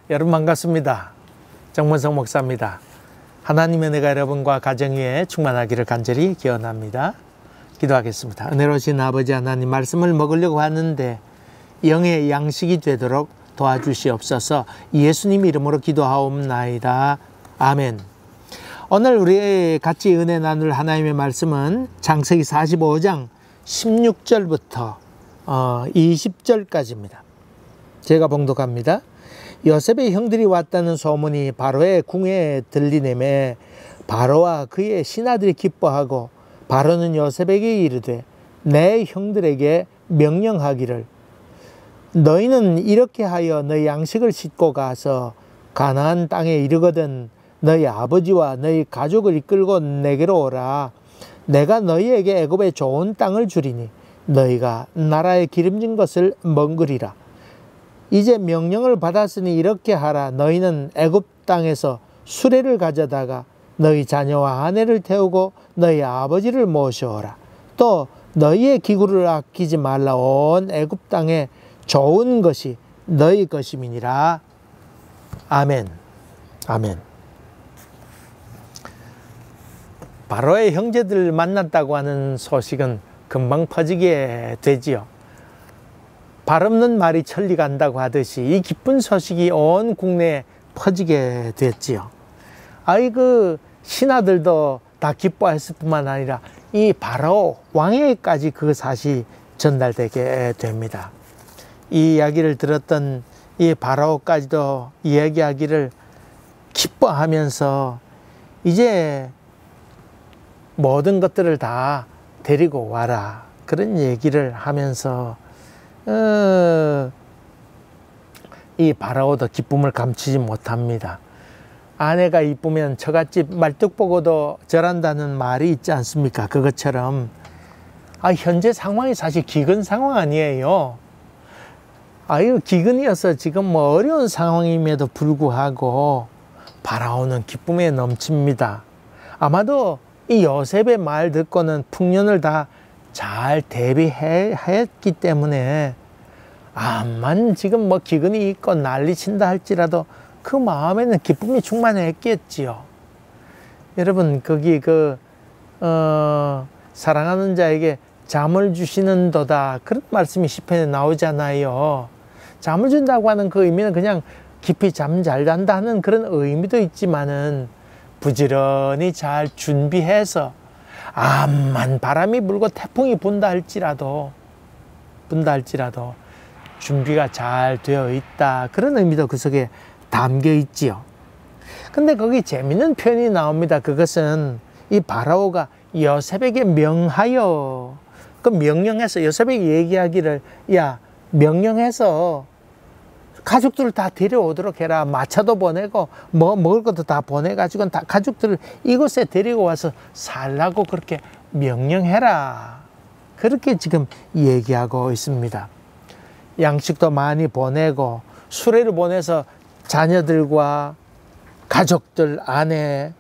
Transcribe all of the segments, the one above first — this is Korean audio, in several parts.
여러분 반갑습니다. 정문성 목사입니다. 하나님의 은혜가 여러분과 가정 위에 충만하기를 간절히 기원합니다. 기도하겠습니다. 은혜로우신 아버지 하나님, 말씀을 먹으려고 하는데 영의 양식이 되도록 도와주시옵소서. 예수님 이름으로 기도하옵나이다. 아멘. 오늘 우리 같이 은혜 나눌 하나님의 말씀은 창세기 45장 16절부터 20절까지입니다. 제가 봉독합니다. 요셉의 형들이 왔다는 소문이 바로의 궁에 들리내매 바로와 그의 신하들이 기뻐하고 바로는 요셉에게 이르되 내 형들에게 명령하기를 너희는 이렇게 하여 너희 양식을 싣고 가서 가나안 땅에 이르거든 너희 아버지와 너희 가족을 이끌고 내게로 오라. 내가 너희에게 애굽의 좋은 땅을 주리니 너희가 나라의 기름진 것을 먹으리라. 이제 명령을 받았으니 이렇게 하라. 너희는 애굽 땅에서 수레를 가져다가 너희 자녀와 아내를 태우고 너희 아버지를 모셔오라. 또 너희의 기구를 아끼지 말라. 온 애굽 땅에 좋은 것이 너희 것임이니라. 아멘. 아멘. 바로의 형제들 만났다고 하는 소식은 금방 퍼지게 되지요. 발 없는 말이 천리 간다고 하듯이 이 기쁜 소식이 온 국내에 퍼지게 됐지요. 그 신하들도 다 기뻐했을 뿐만 아니라 이 바로 왕에게까지 그 사실이 전달되게 됩니다. 이 이야기를 들었던 이 바로까지도 이야기하기를 기뻐하면서 이제 모든 것들을 다 데리고 와라, 그런 얘기를 하면서 이 바라오도 기쁨을 감추지 못합니다. 아내가 이쁘면 처갓집 말뚝 보고도 절한다는 말이 있지 않습니까? 그것처럼 현재 상황이 사실 기근 상황 아니에요. 이거 기근이어서 지금 어려운 상황임에도 불구하고 바라오는 기쁨에 넘칩니다. 아마도 이 요셉의 말 듣고는 풍년을 다 잘 대비했기 때문에 암만 지금 기근이 있고 난리 친다 할지라도 그 마음에는 기쁨이 충만했겠지요. 여러분, 거기 사랑하는 자에게 잠을 주시는도다, 그런 말씀이 시편에 나오잖아요. 잠을 준다고 하는 그 의미는 그냥 깊이 잠 잘 잔다 하는 그런 의미도 있지만은 부지런히 잘 준비해서 암만 바람이 불고 태풍이 분다 할지라도 준비가 잘 되어 있다, 그런 의미도 그 속에 담겨 있지요. 근데 거기 재밌는 표현이 나옵니다. 그것은 이 바라오가 요셉에게 명하여, 명령해서 요셉에게 얘기하기를, 야, 명령해서 가족들을 다 데려오도록 해라. 마차도 보내고 먹을 것도 다 보내가지고 다 가족들을 이곳에 데리고 와서 살라고 그렇게 명령해라. 그렇게 지금 얘기하고 있습니다. 양식도 많이 보내고 수레를 보내서 자녀들과 가족들, 아내,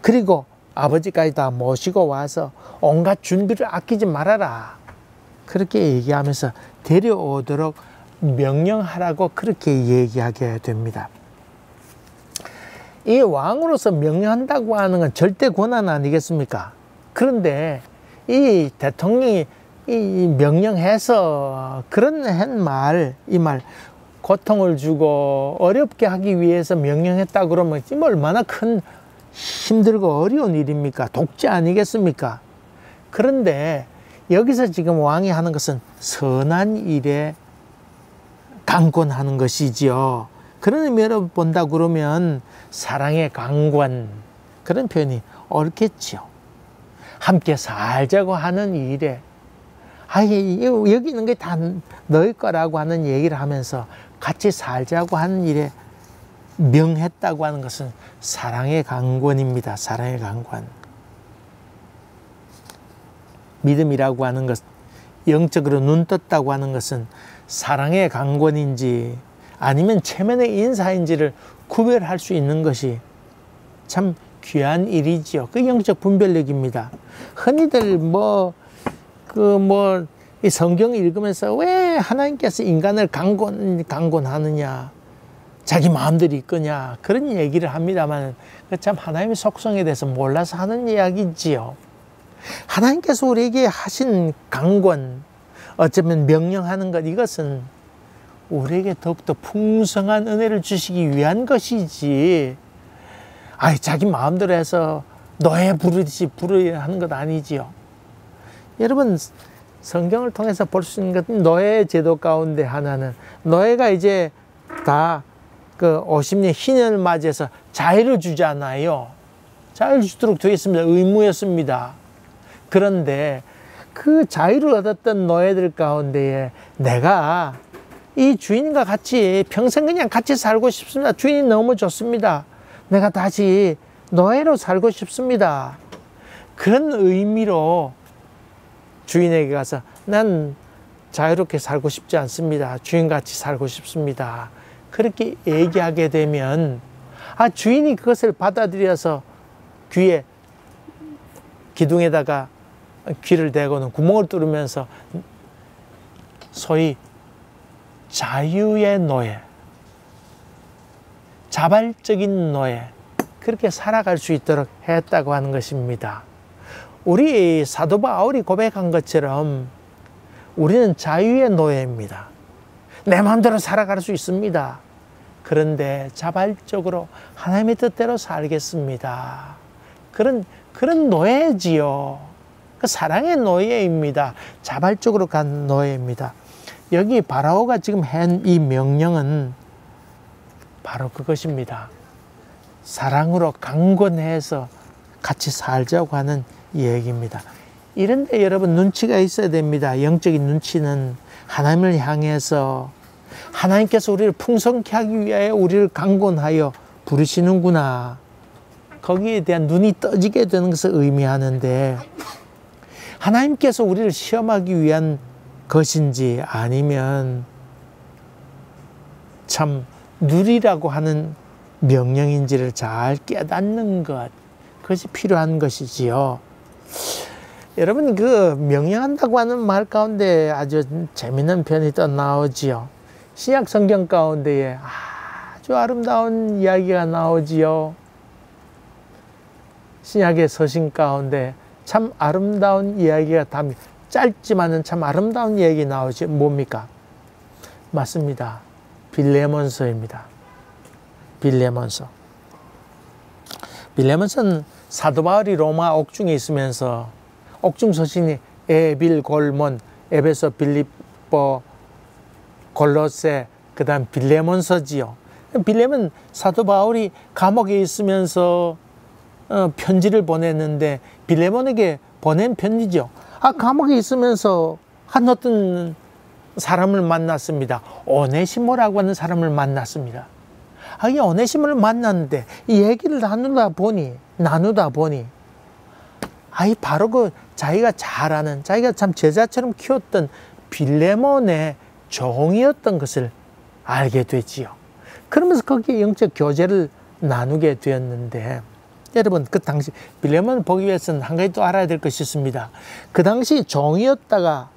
그리고 아버지까지 다 모시고 와서 온갖 준비를 아끼지 말아라, 그렇게 얘기하면서 데려오도록 명령하라고 그렇게 얘기하게 됩니다. 이 왕으로서 명령한다고 하는 건 절대 권한 아니겠습니까? 그런데 이 대통령이 이 명령해서 그런 말, 이 말, 고통을 주고 어렵게 하기 위해서 명령했다 그러면 얼마나 큰 힘들고 어려운 일입니까? 독재 아니겠습니까? 그런데 여기서 지금 왕이 하는 것은 선한 일에 강권하는 것이지요. 그런 의미로 본다 그러면 사랑의 강권, 그런 표현이 옳겠지요. 함께 살자고 하는 일에 여기 있는 게 다 너희 거라고 하는 얘기를 하면서 같이 살자고 하는 일에 명했다고 하는 것은 사랑의 강권입니다. 사랑의 강권. 믿음이라고 하는 것, 영적으로 눈 떴다고 하는 것은 사랑의 강권인지 아니면 체면의 인사인지를 구별할 수 있는 것이 참 귀한 일이지요. 그 영적 분별력입니다. 흔히들 이 성경 읽으면서 왜 하나님께서 인간을 강권하느냐, 자기 마음대로 이끄냐 그런 얘기를 합니다만 참 하나님의 속성에 대해서 몰라서 하는 이야기지요. 하나님께서 우리에게 하신 강권, 어쩌면 명령하는 것, 이것은 우리에게 더욱더 풍성한 은혜를 주시기 위한 것이지, 자기 마음대로 해서 노예 부르듯이 부르야 하는 것 아니지요. 여러분, 성경을 통해서 볼 수 있는 것은 노예 제도 가운데 하나는, 노예가 이제 다 그 50년 희년을 맞이해서 자유를 주잖아요. 자유를 주도록 되어 있습니다. 의무였습니다. 그런데 그 자유를 얻었던 노예들 가운데에 내가 이 주인과 같이 평생 그냥 같이 살고 싶습니다. 주인이 너무 좋습니다. 내가 다시 노예로 살고 싶습니다. 그런 의미로 주인에게 가서 난 자유롭게 살고 싶지 않습니다. 주인같이 살고 싶습니다. 그렇게 얘기하게 되면 주인이 그것을 받아들여서 귀에 기둥에다가 귀를 대고는 구멍을 뚫으면서 소위 자유의 노예, 자발적인 노예, 그렇게 살아갈 수 있도록 했다고 하는 것입니다. 우리 사도 바울이 고백한 것처럼 우리는 자유의 노예입니다. 내 마음대로 살아갈 수 있습니다. 그런데 자발적으로 하나님의 뜻대로 살겠습니다. 그런 노예지요. 그 사랑의 노예입니다. 자발적으로 간 노예입니다. 여기 바라오가 지금 한 이 명령은 바로 그것입니다. 사랑으로 강권해서 같이 살자고 하는 얘기입니다. 이런데 여러분 눈치가 있어야 됩니다. 영적인 눈치는 하나님을 향해서 하나님께서 우리를 풍성케 하기 위하여 우리를 강권하여 부르시는구나. 거기에 대한 눈이 떠지게 되는 것을 의미하는데, 하나님께서 우리를 시험하기 위한 것인지 아니면 참 누리라고 하는 명령인지를 잘 깨닫는 것, 그것이 필요한 것이지요. 여러분, 그 명령한다고 하는 말 가운데 아주 재미있는 편이 또 나오지요. 신약 성경 가운데에 아주 아름다운 이야기가 나오지요. 신약의 서신 가운데 참 아름다운 이야기가 담겨, 짧지만은 참 아름다운 이야기 나오지. 뭡니까? 맞습니다. 빌레몬서입니다. 빌레몬서. 빌레몬서는 사도 바울이 로마 옥중에 있으면서 옥중 서신이 에빌, 골몬, 에베소, 빌립보, 골로새, 그 다음 빌레몬서지요. 빌레몬 사도 바울이 감옥에 있으면서 편지를 보냈는데 빌레몬에게 보낸 편지죠. 감옥에 있으면서 한 어떤 사람을 만났습니다. 오네시모라고 하는 사람을 만났습니다. 이 오네시모를 만났는데 이 얘기를 나누다 보니 바로 그 자기가 잘 아는, 자기가 참 제자처럼 키웠던 빌레몬의 종이었던 것을 알게 되지요. 그러면서 거기에 영적 교제를 나누게 되었는데, 여러분, 그 당시 빌레몬을 보기 위해서는 한 가지 또 알아야 될 것이 있습니다. 그 당시 종이었다가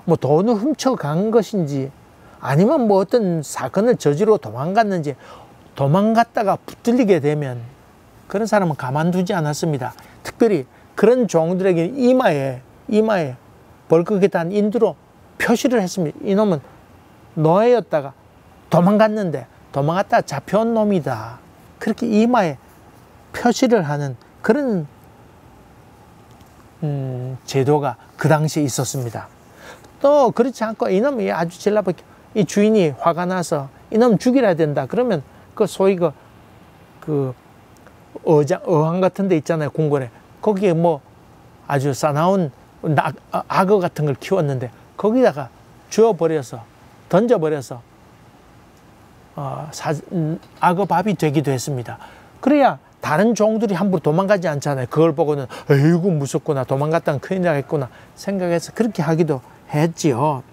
뭐 돈을 훔쳐간 것인지 아니면 뭐 어떤 사건을 저지르고 도망갔는지, 도망갔다가 붙들리게 되면 그런 사람은 가만두지 않았습니다. 특별히 그런 종들에게 이마에 벌겋게 단 인두로 표시를 했습니다. 이놈은 노예였다가 도망갔는데 도망갔다가 잡혀온 놈이다. 그렇게 이마에 표시를 하는 그런 제도가 그 당시에 있었습니다. 또 그렇지 않고 이놈이 아주 질나게 이 주인이 화가 나서 이놈 죽이라 된다. 그러면 그 소위 그 어항 같은 데 있잖아요. 궁궐에. 거기에 뭐 아주 싸나운 악어 같은 걸 키웠는데 거기다가 주워버려서 던져버려서 악어밥이 되기도 했습니다. 그래야 다른 종들이 함부로 도망가지 않잖아요. 그걸 보고는 에이구 무섭구나, 도망갔다가 큰일 나겠구나 생각해서 그렇게 하기도 했지요.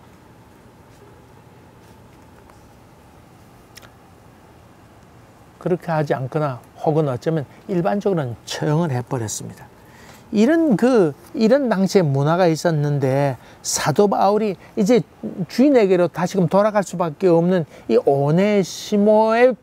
그렇게 하지 않거나 혹은 어쩌면 일반적으로는 처형을 해버렸습니다. 이런 당시에 문화가 있었는데 사도 바울이 이제 주인에게로 다시금 돌아갈 수밖에 없는 이 오네시모의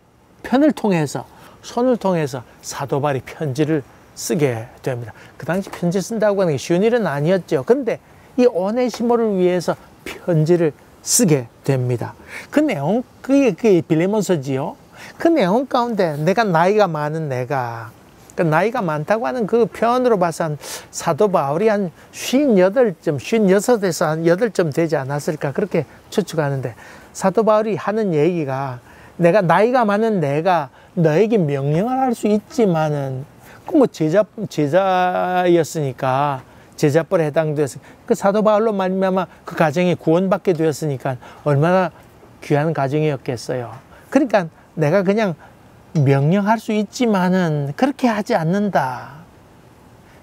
편을 통해서, 손을 통해서 사도 바울이 편지를 쓰게 됩니다. 그 당시 편지 쓴다고 하는 게 쉬운 일은 아니었죠. 근데 이 오네시모를 위해서 편지를 쓰게 됩니다. 그 내용, 그게 빌레몬서지요. 그 내용 가운데 나이가 많은 그 나이가 많다고 하는 그 표현으로 봐서 한 사도 바울이 한 58점, 56에서 한 8점 되지 않았을까 그렇게 추측하는데, 사도 바울이 하는 얘기가 나이가 많은 너에게 명령을 할 수 있지만은, 뭐 제자였으니까, 제자벌에 해당되었으니까, 그 사도 바울로 말미암아 그 가정이 구원받게 되었으니까 얼마나 귀한 가정이었겠어요. 그러니까 내가 그냥 명령할 수 있지만은 그렇게 하지 않는다.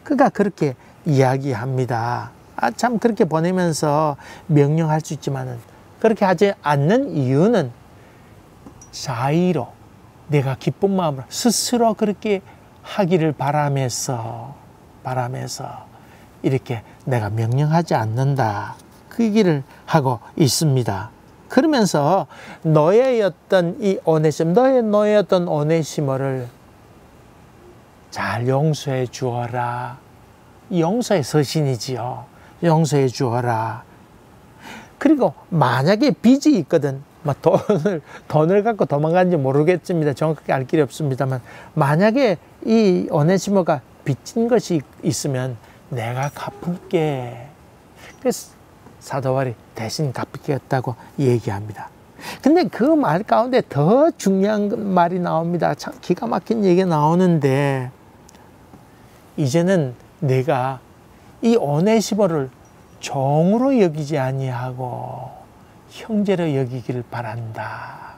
그가 그렇게 이야기합니다. 참 그렇게 보내면서 명령할 수 있지만은 그렇게 하지 않는 이유는 자의로, 내가 기쁜 마음으로 스스로 그렇게 하기를 바라면서 이렇게 내가 명령하지 않는다. 그 얘기를 하고 있습니다. 그러면서 너의 오네시모를 잘 용서해 주어라. 용서의 서신이지요. 용서해 주어라. 그리고 만약에 빚이 있거든, 돈을 갖고 도망간지 모르겠습니다. 정확하게 알 길이 없습니다만, 만약에 이 오네시모가 빚진 것이 있으면 내가 갚을게. 그래서 사도 바울이 대신 갚겠다고 얘기합니다. 근데 그 말 가운데 더 중요한 말이 나옵니다. 참 기가 막힌 얘기가 나오는데, 이제는 내가 이 오네시모를 종으로 여기지 아니하고 형제로 여기기를 바란다.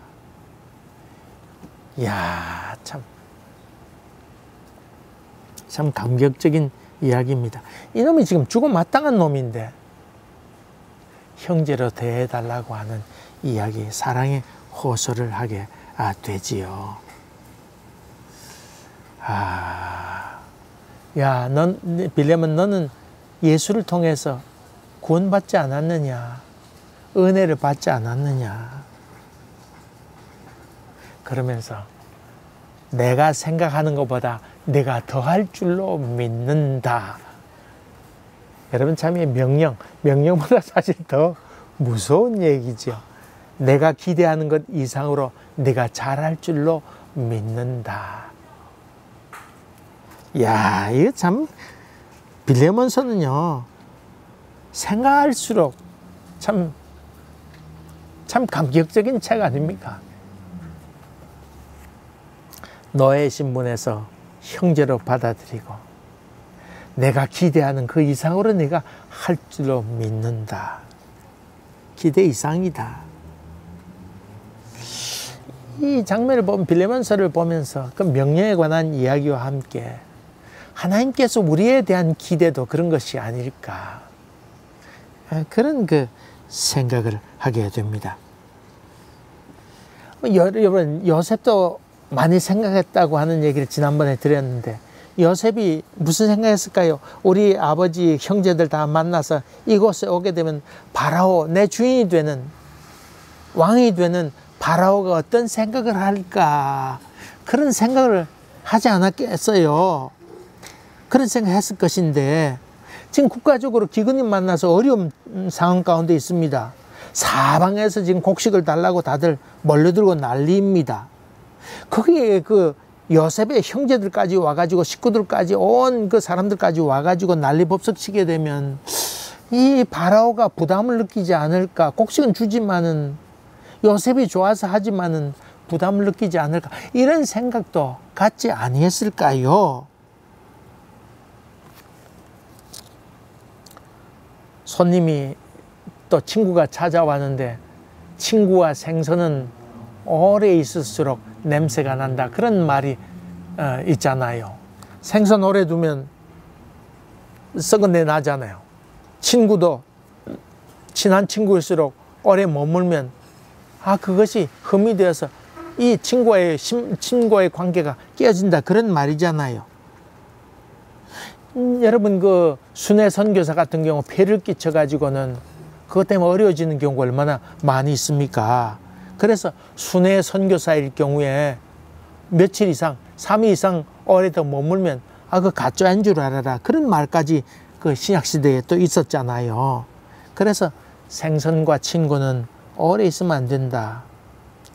이야, 참 감격적인 이야기입니다. 이놈이 지금 죽어 마땅한 놈인데 형제로 대해달라고 하는 이야기, 사랑의 호소를 하게 되지요. 빌레몬, 너는 예수를 통해서 구원받지 않았느냐? 은혜를 받지 않았느냐? 그러면서 내가 생각하는 것보다 내가 더할 줄로 믿는다. 여러분, 참 이 명령보다 사실 더 무서운 얘기죠. 내가 기대하는 것 이상으로 내가 잘할 줄로 믿는다. 이야, 이거 참, 빌레몬서는요, 생각할수록 참 감격적인 책 아닙니까? 너의 신분에서 형제로 받아들이고 내가 기대하는 그 이상으로 내가 할 줄로 믿는다. 기대 이상이다. 이 장면을 보면, 빌레몬서를 보면서 그 명령에 관한 이야기와 함께 하나님께서 우리에 대한 기대도 그런 것이 아닐까, 그런 그 생각을 하게 됩니다. 여러분, 요셉도 많이 생각했다고 하는 얘기를 지난번에 드렸는데, 요셉이 무슨 생각했을까요? 우리 아버지 형제들 다 만나서 이곳에 오게 되면 바라오, 내 주인이 되는, 왕이 되는 바라오가 어떤 생각을 할까, 그런 생각을 하지 않았겠어요. 그런 생각을 했을 것인데, 지금 국가적으로 기근이 만나서 어려운 상황 가운데 있습니다. 사방에서 지금 곡식을 달라고 다들 몰려들고 난리입니다. 거기에 그 요셉의 형제들까지 와가지고, 식구들까지, 온 그 사람들까지 와가지고 난리법석치게 되면 이 바라오가 부담을 느끼지 않을까. 곡식은 주지만은, 요셉이 좋아서 하지만은 부담을 느끼지 않을까, 이런 생각도 갖지 아니했을까요? 손님이, 또 친구가 찾아왔는데 친구와 생선은 오래 있을수록 냄새가 난다, 그런 말이 있잖아요. 생선 오래 두면 썩은 내 나잖아요. 친구도 친한 친구일수록 오래 머물면 그것이 흠이 되어서 이 친구와의 관계가 깨어진다, 그런 말이잖아요. 여러분, 그 순회 선교사 같은 경우 폐를 끼쳐 가지고는 그것 때문에 어려워지는 경우가 얼마나 많이 있습니까? 그래서 순회 선교사일 경우에 며칠 이상, 3일 이상 오래 더 머물면 그 가짜인 줄 알아라. 그런 말까지 그 신약시대에 또 있었잖아요. 그래서 생선과 친구는 오래 있으면 안 된다.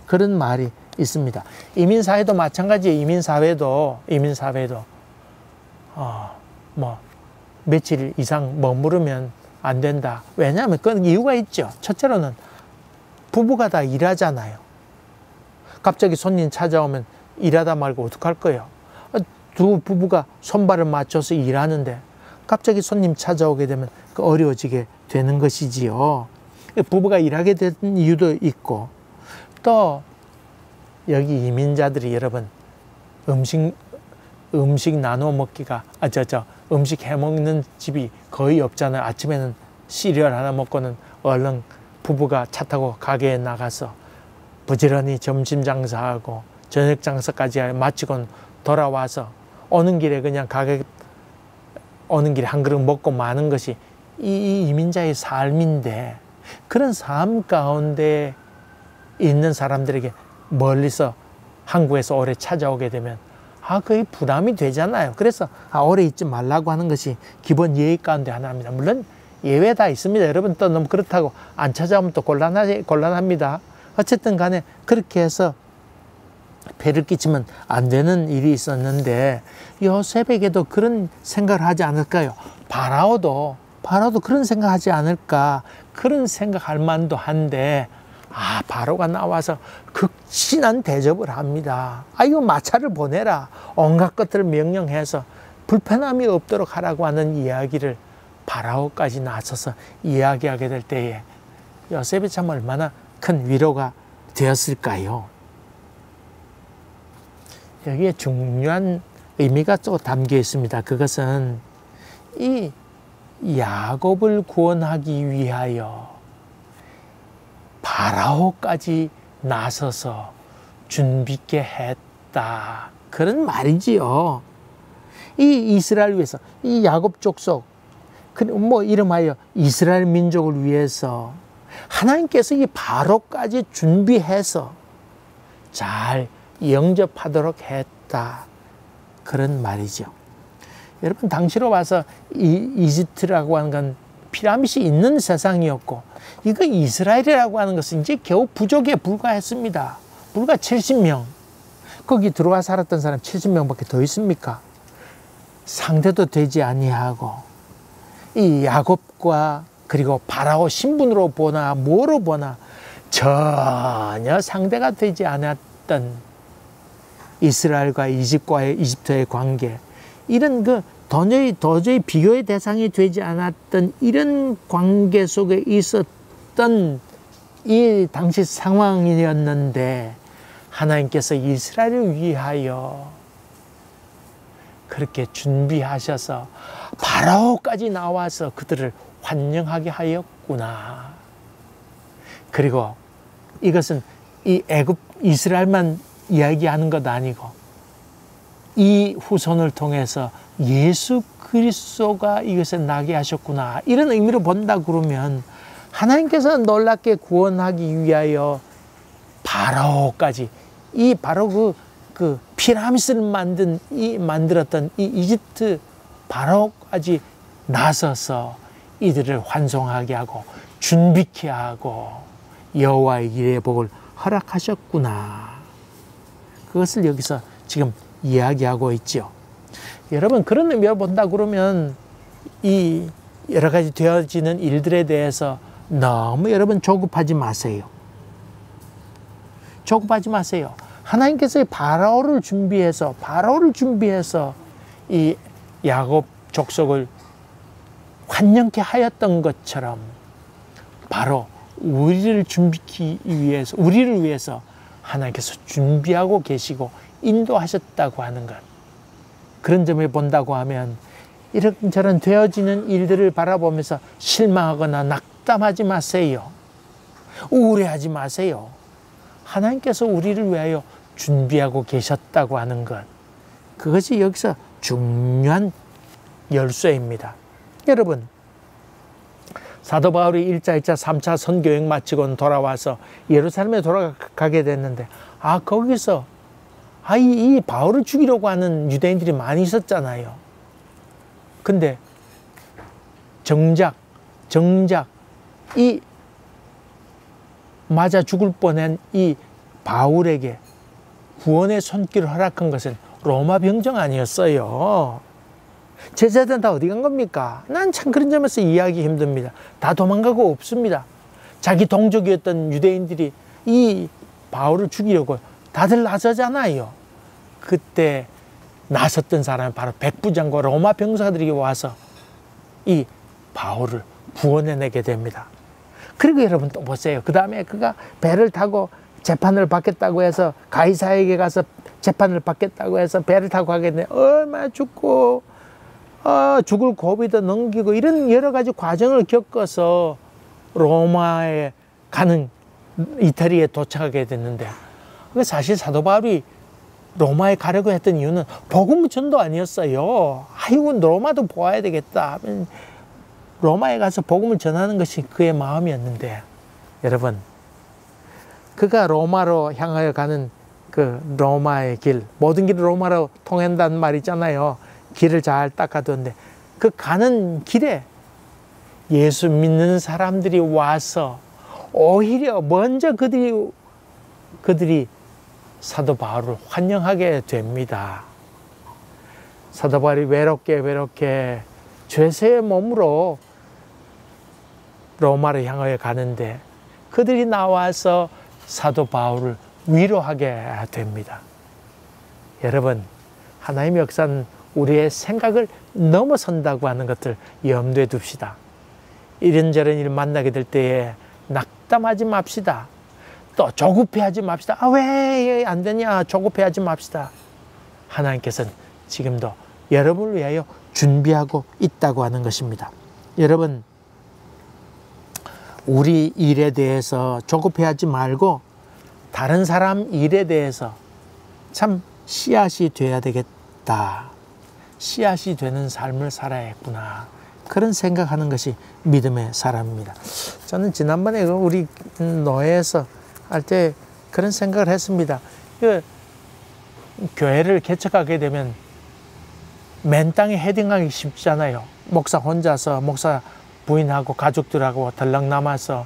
그런 말이 있습니다. 이민사회도 마찬가지예요. 이민사회도 며칠 이상 머무르면 안 된다. 왜냐하면 그건 이유가 있죠. 첫째로는 부부가 다 일하잖아요. 갑자기 손님 찾아오면 일하다 말고 어떡할 거예요? 두 부부가 손발을 맞춰서 일하는데 갑자기 손님 찾아오게 되면 어려워지게 되는 것이지요. 부부가 일하게 된 이유도 있고, 또 여기 이민자들이 여러분 음식 나눠 먹기가 음식 해 먹는 집이 거의 없잖아요. 아침에는 시리얼 하나 먹고는 얼른 부부가 차 타고 가게에 나가서 부지런히 점심 장사하고 저녁 장사까지 마치고 돌아와서 오는 길에 그냥 가게 오는 길에 한 그릇 먹고 마는 것이 이 이민자의 삶인데, 그런 삶 가운데 있는 사람들에게 멀리서 한국에서 오래 찾아오게 되면 거의 부담이 되잖아요. 그래서 오래 있지 말라고 하는 것이 기본 예의 가운데 하나입니다. 물론 예외 다 있습니다. 여러분 또 너무 그렇다고 안 찾아오면 또 곤란합니다. 어쨌든 간에 그렇게 해서 폐를 끼치면 안 되는 일이 있었는데, 요셉에게도 그런 생각을 하지 않을까요? 바라오도 그런 생각하지 않을까? 그런 생각할 만도 한데, 바로가 나와서 극진한 대접을 합니다. 이거 마차를 보내라. 온갖 것들을 명령해서 불편함이 없도록 하라고 하는 이야기를 바라오까지 나서서 이야기하게 될 때에 요셉이 참 얼마나 큰 위로가 되었을까요? 여기에 중요한 의미가 또 담겨 있습니다. 그것은 이 야곱을 구원하기 위하여 바라오까지 나서서 준비케 했다. 그런 말이지요. 이 이스라엘 위해서, 이 야곱 족속, 이름하여 이스라엘 민족을 위해서 하나님께서 이 바로까지 준비해서 잘 영접하도록 했다. 그런 말이죠. 여러분, 당시로 와서 이집트라고 하는 건 피라밋이 있는 세상이었고, 이거 이스라엘이라고 하는 것은 이제 겨우 부족에 불과했습니다. 불과 70명. 거기 들어와 살았던 사람 70명밖에 더 있습니까? 상대도 되지 아니하고, 이 야곱과 그리고 바라오 신분으로 보나 뭐로 보나 전혀 상대가 되지 않았던 이스라엘과 이집트의 관계, 이런 도저히 비교의 대상이 되지 않았던 이런 관계 속에 있었던 이 당시 상황이었는데, 하나님께서 이스라엘을 위하여 그렇게 준비하셔서 바라오까지 나와서 그들을 환영하게 하였구나. 그리고 이것은 이 이스라엘만 이야기하는 것 아니고, 이 후손을 통해서 예수 그리스도가 이것에 나게 하셨구나. 이런 의미로 본다 그러면 하나님께서 놀랍게 구원하기 위하여 바로까지, 이 바로 그 피라미드를 만들었던 이 이집트 바로까지 나서서 이들을 환송하게 하고 준비케 하고 여호와의 일의 복을 허락하셨구나. 그것을 여기서 지금 이야기하고 있죠. 여러분, 그런 의미로 본다 그러면 이 여러 가지 되어지는 일들에 대해서 너무 여러분 조급하지 마세요. 조급하지 마세요. 하나님께서 바로를 준비해서 이 야곱 족속을 환영케 하였던 것처럼, 바로 우리를 위해서 하나님께서 준비하고 계시고 인도하셨다고 하는 것, 그런 점을 본다고 하면 이런저런 되어지는 일들을 바라보면서 실망하거나 낙담하지 마세요. 우울해하지 마세요. 하나님께서 우리를 위하여 준비하고 계셨다고 하는 것, 그것이 여기서 중요한 열쇠입니다. 여러분, 사도 바울이 1차, 2차, 3차 선교행 마치고 돌아와서 예루살렘에 돌아가게 됐는데, 거기서 이 바울을 죽이려고 하는 유대인들이 많이 있었잖아요. 근데 정작 이 맞아 죽을 뻔한 이 바울에게 구원의 손길을 허락한 것은 로마 병정 아니었어요. 제자들은 다 어디 간 겁니까? 난 참 그런 점에서 이해하기 힘듭니다. 다 도망가고 없습니다. 자기 동족이었던 유대인들이 이 바울을 죽이려고 다들 나서잖아요. 그때 나섰던 사람이 바로 백부장과 로마 병사들이 와서 이 바울을 구원해내게 됩니다. 그리고 여러분 또 보세요. 그 다음에 그가 배를 타고 재판을 받겠다고 해서 가이사에게 가서 재판을 받겠다고 해서 배를 타고 가겠네. 얼마나 죽고 죽을 고비도 넘기고 이런 여러 가지 과정을 겪어서 로마에 가는 이태리에 도착하게 됐는데, 사실 사도 바울이 로마에 가려고 했던 이유는 복음 전도 아니었어요. 이건 로마도 보아야 되겠다. 로마에 가서 복음을 전하는 것이 그의 마음이었는데, 여러분, 그가 로마로 향하여 가는 그 로마의 길, 모든 길이 로마로 통한다는 말이잖아요. 길을 잘 닦아두는데, 그 가는 길에 예수 믿는 사람들이 와서 오히려 먼저 그들이 사도 바울을 환영하게 됩니다. 사도 바울이 외롭게 죄세의 몸으로 로마를 향하여 가는데 그들이 나와서 사도 바울을 위로하게 됩니다. 여러분, 하나님의 역사는 우리의 생각을 넘어선다고 하는 것을 염두에 둡시다. 이런저런 일 만나게 될 때에 낙담하지 맙시다. 또 조급해하지 맙시다. 왜 안 되냐? 조급해하지 맙시다. 하나님께서는 지금도 여러분을 위하여 준비하고 있다고 하는 것입니다. 여러분, 우리 일에 대해서 조급해하지 말고 다른 사람 일에 대해서 참 씨앗이 돼야 되겠다. 씨앗이 되는 삶을 살아야겠구나. 그런 생각하는 것이 믿음의 사람입니다. 저는 지난번에 우리 노회에서 할 때 그런 생각을 했습니다. 교회를 개척하게 되면 맨 땅에 헤딩하기 쉽잖아요. 목사 혼자서, 목사 부인하고 가족들하고 덜렁 남아서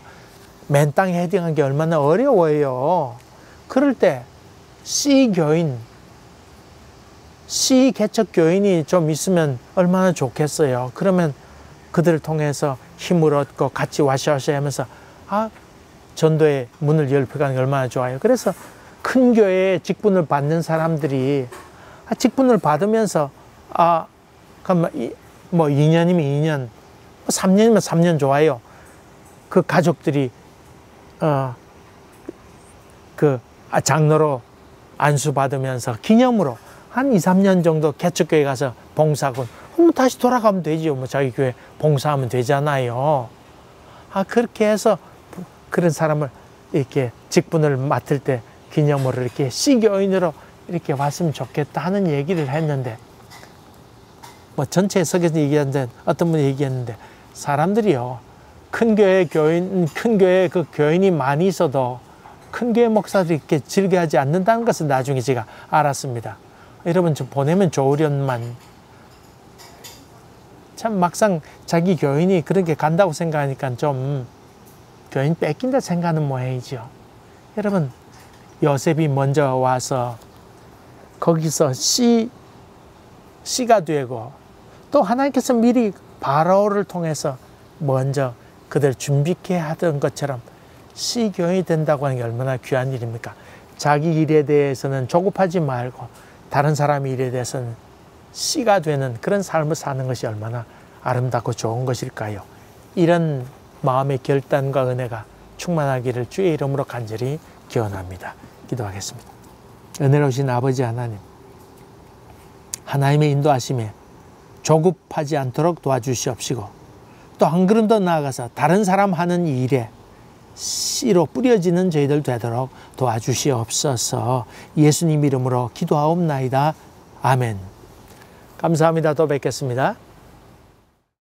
맨 땅에 헤딩하기 얼마나 어려워요. 그럴 때 C교인, C 개척 교인이 좀 있으면 얼마나 좋겠어요. 그러면 그들을 통해서 힘을 얻고 같이 와샤와샤 하면서 전도의 문을 열어가는 게 얼마나 좋아요. 그래서 큰 교회에 직분을 받는 사람들이 직분을 받으면서 그럼 뭐 2년이면 2년, 3년이면 3년 좋아요. 그 가족들이 장로로 안수받으면서 기념으로 한 2, 3년 정도 개척교회 가서 봉사하고 다시 돌아가면 되죠. 뭐 자기 교회 봉사하면 되잖아요. 그렇게 해서 그런 사람을 이렇게 직분을 맡을 때 기념으로 이렇게 C교인으로 이렇게 왔으면 좋겠다 하는 얘기를 했는데, 뭐 전체 석에서 얘기하는데 어떤 분이 얘기했는데, 사람들이요, 큰 교회 그 교인이 많이 있어도 큰 교회 목사들이 이렇게 즐겨하지 않는다는 것을 나중에 제가 알았습니다. 여러분, 좀 보내면 좋으련만 참 막상 자기 교인이 그렇게 간다고 생각하니까 좀 교인 뺏긴다 생각하는 모양이죠. 여러분, 요셉이 먼저 와서 거기서 씨가 되고, 또 하나님께서 미리 바로를 통해서 먼저 그들 준비케 하던 것처럼 C교인이 된다고 하는 게 얼마나 귀한 일입니까? 자기 일에 대해서는 조급하지 말고 다른 사람 일에 대해서는 C가 되는 그런 삶을 사는 것이 얼마나 아름답고 좋은 것일까요? 이런 마음의 결단과 은혜가 충만하기를 주의 이름으로 간절히 기원합니다. 기도하겠습니다. 은혜로우신 아버지 하나님, 하나님의 인도하심에 조급하지 않도록 도와주시옵시고, 또 한 걸음 더 나아가서 다른 사람 하는 일에 씨로 뿌려지는 저희들 되도록 도와주시옵소서. 예수님 이름으로 기도하옵나이다. 아멘. 감사합니다. 또 뵙겠습니다.